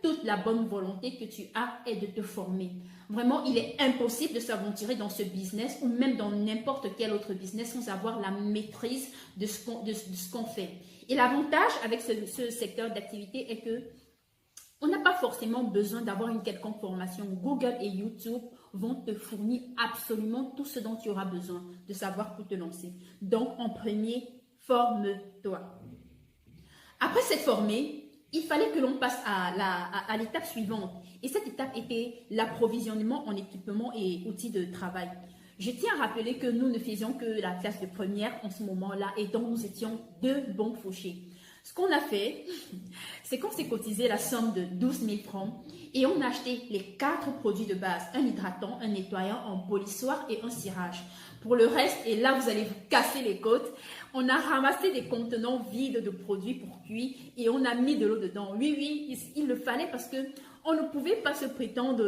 toute la bonne volonté que tu as est de te former. Vraiment, il est impossible de s'aventurer dans ce business ou même dans n'importe quel autre business sans avoir la maîtrise de ce qu'on fait. Et l'avantage avec ce secteur d'activité est que on n'a pas forcément besoin d'avoir une quelconque formation. Google et YouTube vont te fournir absolument tout ce dont tu auras besoin de savoir pour te lancer. Donc, en premier, forme-toi. Après s'être formé, il fallait que l'on passe à l'étape suivante. Et cette étape était l'approvisionnement en équipement et outils de travail. Je tiens à rappeler que nous ne faisions que la classe de première en ce moment-là et donc nous étions deux bons fauchés. Ce qu'on a fait, c'est qu'on s'est cotisé la somme de 12 000 francs et on a acheté les 4 produits de base, un hydratant, un nettoyant, un polissoir et un cirage. Pour le reste, et là vous allez vous casser les côtes, on a ramassé des contenants vides de produits pour cuire et on a mis de l'eau dedans. Oui, il le fallait parce que on ne pouvait pas se prétendre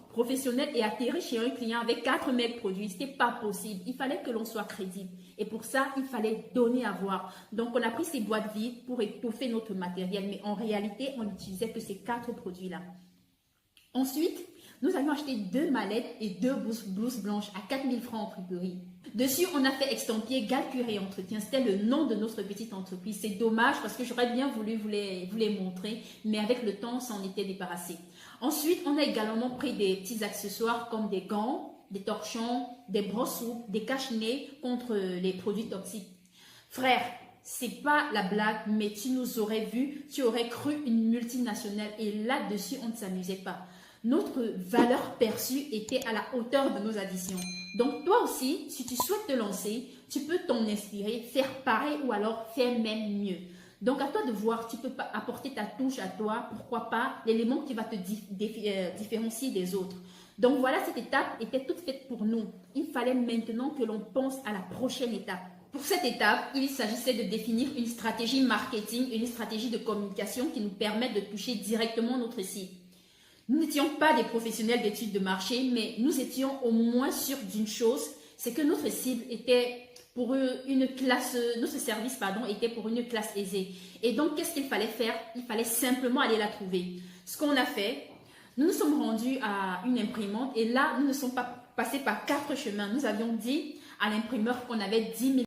professionnel et atterrir chez un client avec 4 000 produits. Ce n'était pas possible. Il fallait que l'on soit crédible. Et pour ça, il fallait donner à voir. Donc, on a pris ces boîtes vides pour étoffer notre matériel. Mais en réalité, on n'utilisait que ces 4 produits-là. Ensuite, nous avions acheté 2 mallettes et 2 blouses blanches à 4 000 francs en friperie. Dessus, on a fait extampier Gale Cure et Entretien. C'était le nom de notre petite entreprise. C'est dommage parce que j'aurais bien voulu vous les montrer, mais avec le temps, on s'en était débarrassé. Ensuite, on a également pris des petits accessoires comme des gants, des torchons, des brosses souples, des cache-nez contre les produits toxiques. Frère, c'est pas la blague, mais tu nous aurais vu, tu aurais cru une multinationale et là-dessus, on ne s'amusait pas. Notre valeur perçue était à la hauteur de nos additions. Donc, toi aussi, si tu souhaites te lancer, tu peux t'en inspirer, faire pareil ou alors faire même mieux. Donc, à toi de voir, tu peux apporter ta touche à toi, pourquoi pas, l'élément qui va te différencier des autres. Donc, voilà, cette étape était toute faite pour nous. Il fallait maintenant que l'on pense à la prochaine étape. Pour cette étape, il s'agissait de définir une stratégie marketing, une stratégie de communication qui nous permette de toucher directement notre cible. Nous n'étions pas des professionnels d'études de marché, mais nous étions au moins sûrs d'une chose, c'est que notre cible était pour une classe, notre service, était pour une classe aisée. Et donc, qu'est-ce qu'il fallait faire? Il fallait simplement aller la trouver. Ce qu'on a fait, nous nous sommes rendus à une imprimante et là, nous ne sommes pas passés par 4 chemins. Nous avions dit à l'imprimeur qu'on avait 10 000